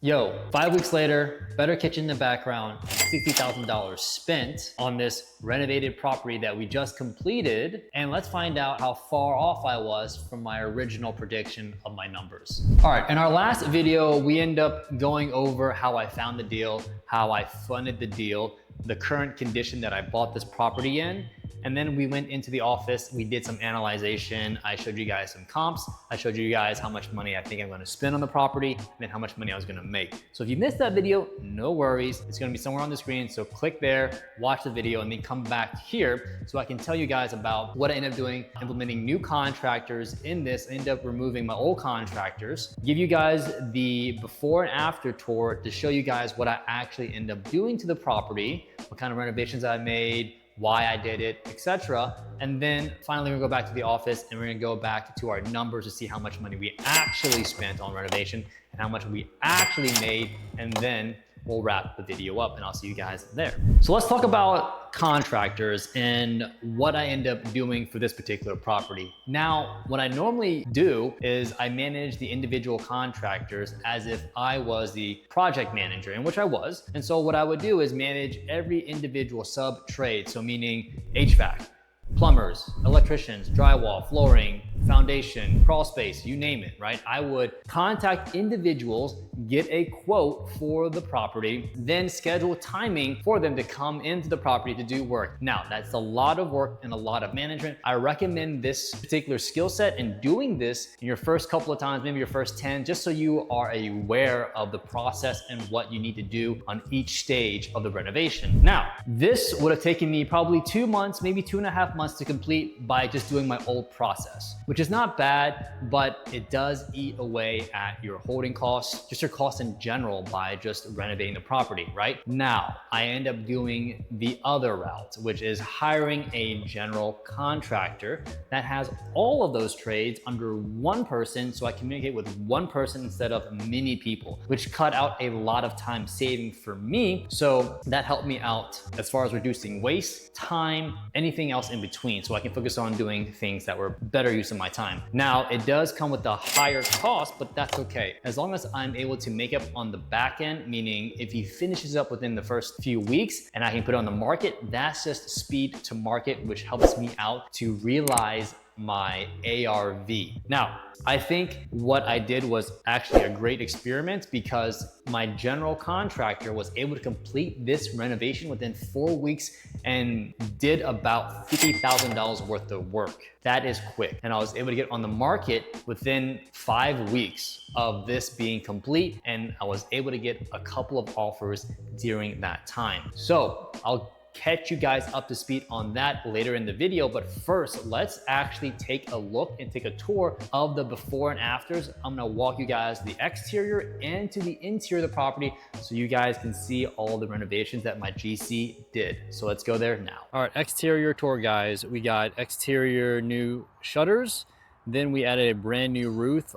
Yo, 5 weeks later, better kitchen in the background, $60,000 spent on this renovated property that we just completed. And let's find out how far off I was from my original prediction of my numbers. All right, in our last video, we end up going over how I found the deal, how I funded the deal, the current condition that I bought this property in. And then we went into the office, we did some analyzation. I showed you guys some comps. I showed you guys how much money I think I'm gonna spend on the property and then how much money I was gonna make. So if you missed that video, no worries. It's gonna be somewhere on the screen. So click there, watch the video, and then come back here so I can tell you guys about what I ended up doing, implementing new contractors in this. I ended up removing my old contractors, give you guys the before and after tour to show you guys what I actually ended up doing to the property, what kind of renovations I made, why I did it, etc. And then finally, we're gonna go back to the office and we're gonna go back to our numbers to see how much money we actually spent on renovation and how much we actually made. And then we'll wrap the video up and I'll see you guys there. So let's talk about contractors and what I end up doing for this particular property. Now, what I normally do is I manage the individual contractors as if I was the project manager, in which I was. And so what I would do is manage every individual sub trade. So meaning HVAC, plumbers, electricians, drywall, flooring, foundation, crawl space, you name it, right? I would contact individuals, get a quote for the property, then schedule timing for them to come into the property to do work. Now, that's a lot of work and a lot of management. I recommend this particular skill set and doing this in your first couple of times, maybe your first 10, just so you are aware of the process and what you need to do on each stage of the renovation. Now, this would have taken me probably 2 months, maybe 2.5 months to complete by just doing my old process, which is not bad, but it does eat away at your holding costs, just your costs in general by just renovating the property, right? Now, I end up doing the other route, which is hiring a general contractor that has all of those trades under one person, so I communicate with one person instead of many people, which cut out a lot of time saving for me. So that helped me out as far as reducing waste, time, anything else in between, so I can focus on doing things that were better use of my time. Now, it does come with a higher cost, but that's okay. As long as I'm able to make up on the back end, meaning if he finishes up within the first few weeks and I can put it on the market, that's just speed to market, which helps me out to realize my ARV. Now, I think what I did was actually a great experiment because my general contractor was able to complete this renovation within 4 weeks and did about $50,000 worth of work. That is quick. And I was able to get on the market within 5 weeks of this being complete. And I was able to get a couple of offers during that time. So I'll catch you guys up to speed on that later in the video. But first, let's actually take a look and take a tour of the before and afters. I'm gonna walk you guys the exterior and to the interior of the property so you guys can see all the renovations that my GC did. So let's go there now. All right, exterior tour, guys. We got exterior new shutters. Then we added a brand new roof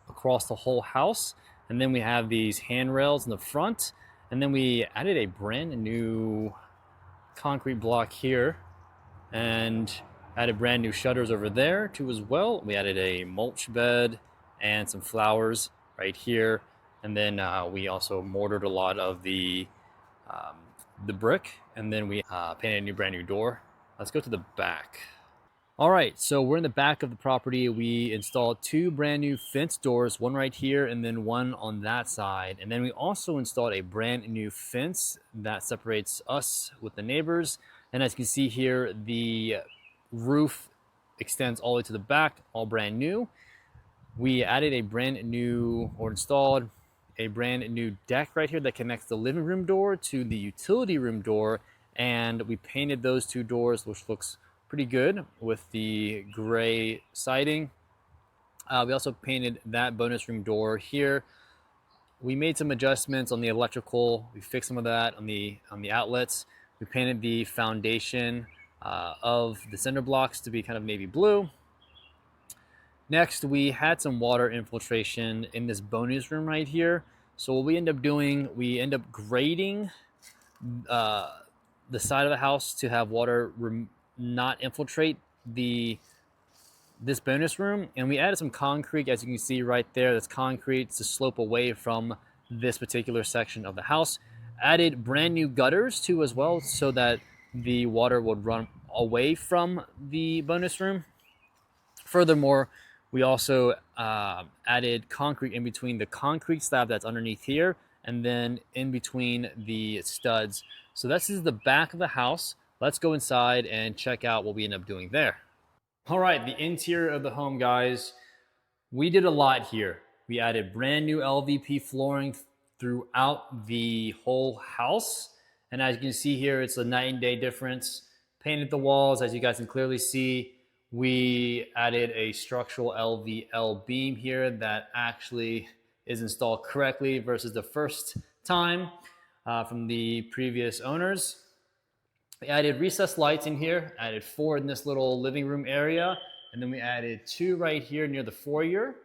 across the whole house. And then we have these handrails in the front. And then we added a brand new concrete block here and added brand new shutters over there too as well. We added a mulch bed and some flowers right here, and then we also mortared a lot of the brick, and then we painted a new brand new door. Let's go to the back. All right, so we're in the back of the property. We installed 2 brand new fence doors, one right here and then one on that side. And then we also installed a brand new fence that separates us with the neighbors. And as you can see here, the roof extends all the way to the back, all brand new. We added a brand new, or installed a brand new deck right here that connects the living room door to the utility room door. And we painted those 2 doors, which looks pretty good with the gray siding. We also painted that bonus room door here. We made some adjustments on the electrical. We fixed some of that on the outlets. We painted the foundation of the cinder blocks to be kind of navy blue. Next, we had some water infiltration in this bonus room right here. So what we end up doing, we end up grading the side of the house to have water not infiltrate this bonus room, and we added some concrete, as you can see right there. That's concrete to slope away from this particular section of the house. Added brand new gutters too as well, so that the water would run away from the bonus room. Furthermore, we also added concrete in between the concrete slab that's underneath here and then in between the studs. So this is the back of the house. Let's go inside and check out what we end up doing there. All right, the interior of the home, guys. We did a lot here. We added brand new LVP flooring throughout the whole house. And as you can see here, it's a night and day difference. Painted the walls, as you guys can clearly see. We added a structural LVL beam here that actually is installed correctly versus the first time from the previous owners. We added recessed lights in here, added 4 in this little living room area, and then we added 2 right here near the foyer.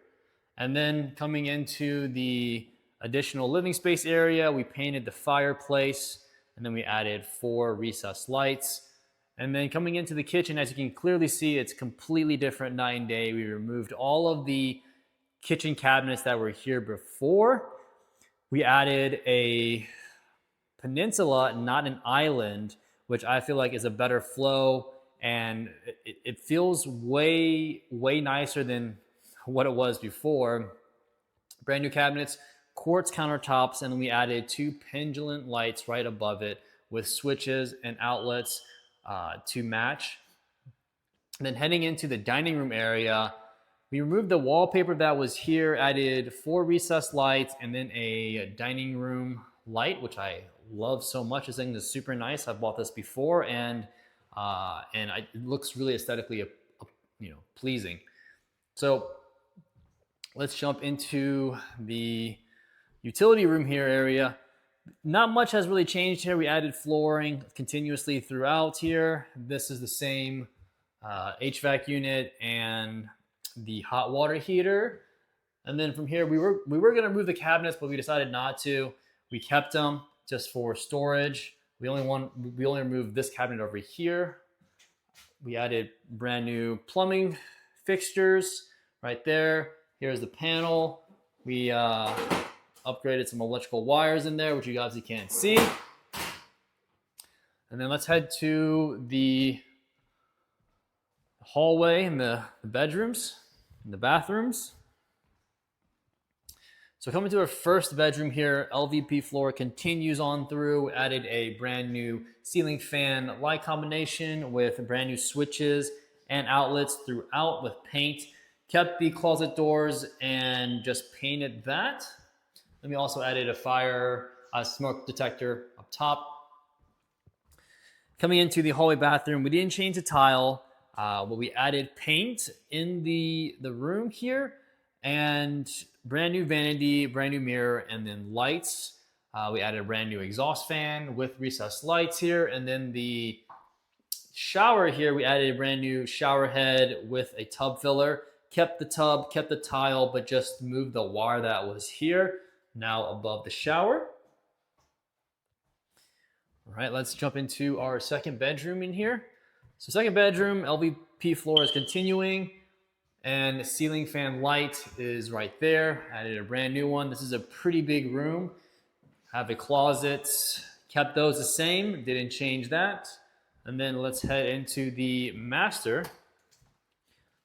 And then coming into the additional living space area, we painted the fireplace, and then we added 4 recessed lights. And then coming into the kitchen, as you can clearly see, it's completely different night and day. We removed all of the kitchen cabinets that were here before. We added a peninsula, not an island, which I feel like is a better flow, and it feels way nicer than what it was before. Brand new cabinets, quartz countertops, and then we added 2 pendulum lights right above it with switches and outlets to match. And then heading into the dining room area, we removed the wallpaper that was here, added 4 recessed lights, and then a dining room light, which I love so much. This thing is super nice. I've bought this before, and it looks really aesthetically, pleasing. So let's jump into the utility room here area. Not much has really changed here. We added flooring continuously throughout here. This is the same HVAC unit and the hot water heater. And then from here, we were going to move the cabinets, but we decided not to. We kept them just for storage. We only removed this cabinet over here. We added brand new plumbing fixtures right there. Here's the panel. We upgraded some electrical wires in there, which you guys can't see. And then let's head to the hallway and the bedrooms and the bathrooms. So coming to our first bedroom here, LVP floor continues on through. Added a brand new ceiling fan light combination with brand new switches and outlets throughout with paint. Kept the closet doors and just painted that. Then we also added a smoke detector up top. Coming into the hallway bathroom, we didn't change the tile, but we added paint in the room here, and brand new vanity, brand new mirror, and then lights. We added a brand new exhaust fan with recessed lights here, and then the shower here, we added a brand new shower head with a tub filler. Kept the tub, kept the tile, but just moved the wire that was here, now above the shower. All right, let's jump into our second bedroom in here. So second bedroom, LVP floor is continuing, and ceiling fan light is right there. Added a brand new one. This is a pretty big room. Have a closet, kept those the same, didn't change that. And then let's head into the master.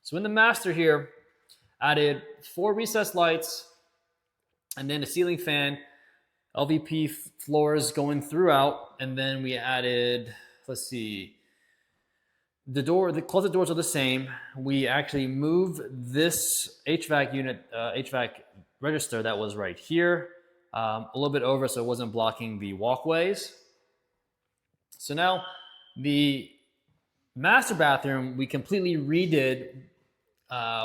So in the master here, added 4 recessed lights and then a ceiling fan, LVP floors going throughout, and then we added, let's see, the closet doors are the same. We actually moved this HVAC unit, HVAC register that was right here, a little bit over so it wasn't blocking the walkways. So now the master bathroom, we completely redid.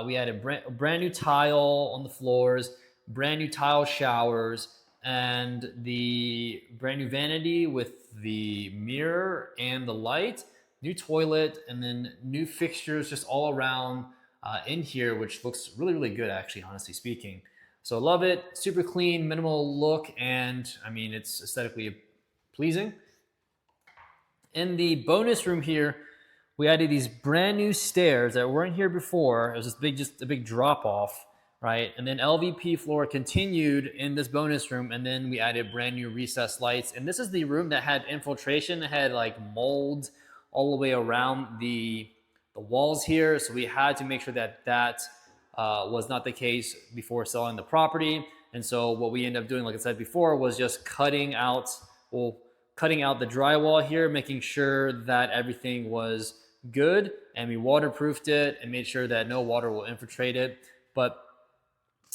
We had a brand new tile on the floors, brand new tile showers, and the brand new vanity with the mirror and the light, new toilet, and then new fixtures just all around in here, which looks really good, actually, honestly speaking. So I love it. Super clean, minimal look, and I mean, it's aesthetically pleasing. In the bonus room here, we added these brand new stairs that weren't here before. It was just a big drop off. right? And then LVP floor continued in this bonus room, and then we added brand new recessed lights. And this is the room that had infiltration, it had like mold all the way around the walls here. So we had to make sure that that was not the case before selling the property. And so what we ended up doing, like I said before, was just cutting out the drywall here, making sure that everything was good, and we waterproofed it and made sure that no water will infiltrate it. But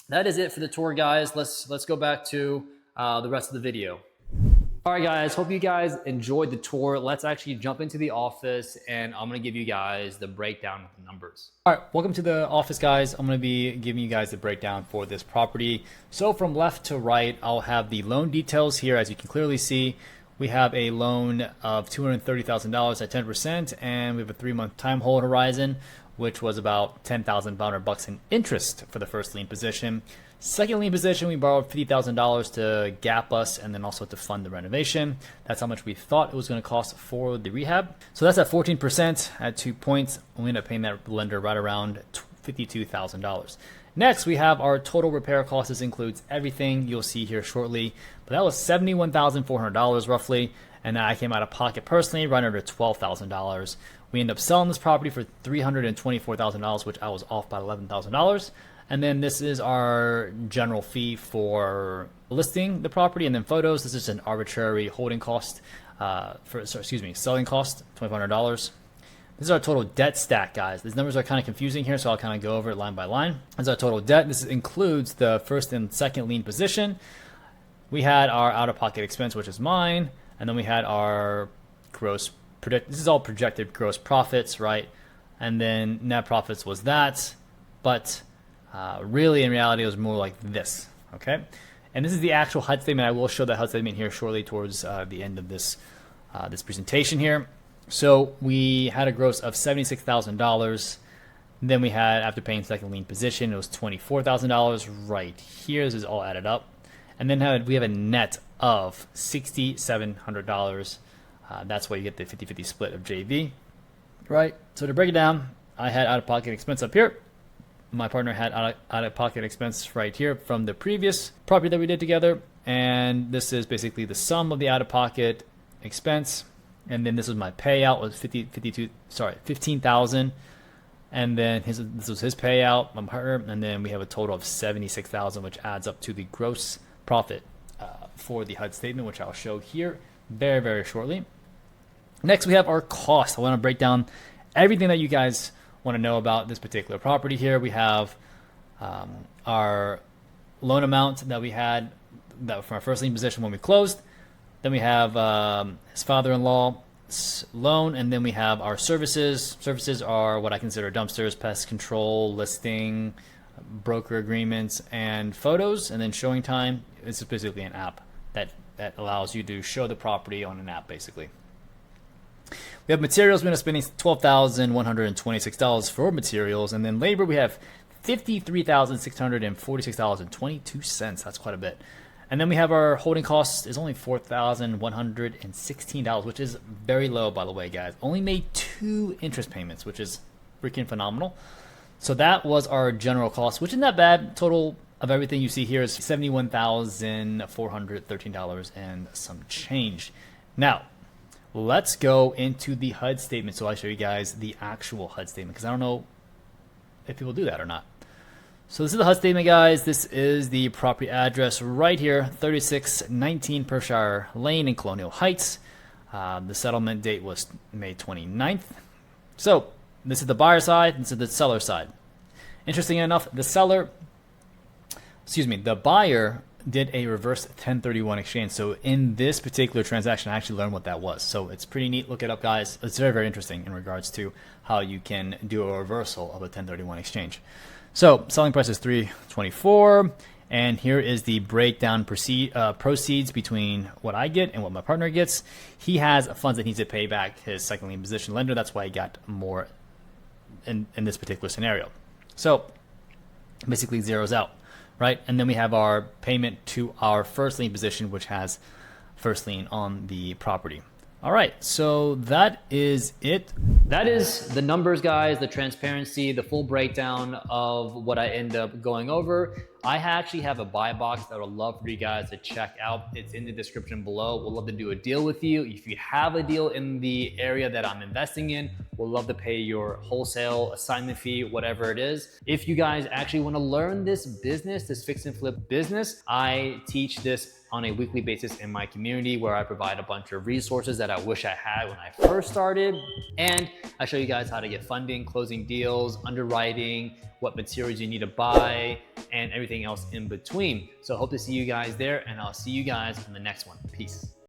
that is it for the tour, guys. Let's go back to the rest of the video. All right, guys, hope you guys enjoyed the tour. Let's actually jump into the office, and I'm gonna give you guys the breakdown of the numbers. All right, welcome to the office, guys. I'm gonna be giving you guys the breakdown for this property. So from left to right, I'll have the loan details here. As you can clearly see, we have a loan of $230,000 at 10%, and we have a 3-month time hold horizon, which was about $10,500 in interest for the first lien position. Second lien position, we borrowed $50,000 to gap us and then also to fund the renovation. That's how much we thought it was going to cost for the rehab. So that's at 14% at 2 points. We ended up paying that lender right around $52,000. Next, we have our total repair cost. This includes everything you'll see here shortly, but that was $71,400 roughly. And I came out of pocket personally right under $12,000. We ended up selling this property for $324,000, which I was off by $11,000. And then this is our general fee for listing the property, and then photos. This is an arbitrary holding cost selling cost, $2,500. This is our total debt stack, guys. These numbers are kind of confusing here, so I'll kind of go over it line by line. This is our total debt. This includes the first and second lien position. We had our out-of-pocket expense, which is mine, and then we had our this is all projected gross profits, right? And then net profits was that, but really in reality it was more like this, okay? And this is the actual HUD statement. I will show the HUD statement here shortly towards the end of this this presentation here. So we had a gross of $76,000. Then we had, after paying second lien position, it was $24,000 right here. This is all added up. And then we have a net of $6,700. That's why you get the 50-50 split of JV, right? So to break it down, I had out-of-pocket expense up here. My partner had out-of-pocket expense right here from the previous property that we did together. And this is basically the sum of the out-of-pocket expense. And then this was my payout, was $15,000. And then this was his payout, my partner. And then we have a total of $76,000, which adds up to the gross profit for the HUD statement, which I'll show here very, very shortly. Next, we have our cost. I want to break down everything that you guys want to know about this particular property here. We have our loan amount that we had from our first lien position when we closed. Then we have his father-in-law's loan, and then we have our services. Services are what I consider dumpsters, pest control, listing, broker agreements, and photos. And then showing time is basically an app that allows you to show the property on an app, basically. We have materials. We end up spending $12,126 for materials, and then labor we have $53,646.22. That's quite a bit. And then we have our holding costs is only $4,116, which is very low, by the way, guys. Only made 2 interest payments, which is freaking phenomenal. So that was our general cost, which isn't that bad. Total of everything you see here is $71,413 and some change. Now, let's go into the HUD statement. So I'll show you guys the actual HUD statement, because I don't know if people do that or not. So this is the HUD statement, guys. This is the property address right here, 3619 Pershire Lane in Colonial Heights. The settlement date was May 29th. So this is the buyer side, this is the seller side. Interesting enough, the buyer did a reverse 1031 exchange. So in this particular transaction, I actually learned what that was. So it's pretty neat. Look it up, guys. It's very, very interesting in regards to how you can do a reversal of a 1031 exchange. So selling price is $324, and here is the breakdown proceeds between what I get and what my partner gets. He has funds that he needs to pay back his second lien position lender. That's why he got more in this particular scenario. So basically zeroes out, right? And then we have our payment to our first lien position, which has first lien on the property. All right, so that is it. That is the numbers, guys, the transparency, the full breakdown of what I end up going over. I actually have a buy box that I would love for you guys to check out. It's in the description below. We'll love to do a deal with you. If you have a deal in the area that I'm investing in, we'll love to pay your wholesale assignment fee, whatever it is. If you guys actually want to learn this business, this fix and flip business, I teach this on a weekly basis in my community where I provide a bunch of resources that I wish I had when I first started. And I show you guys how to get funding, closing deals, underwriting, what materials you need to buy, and everything else in between. So I hope to see you guys there, and I'll see you guys in the next one. Peace.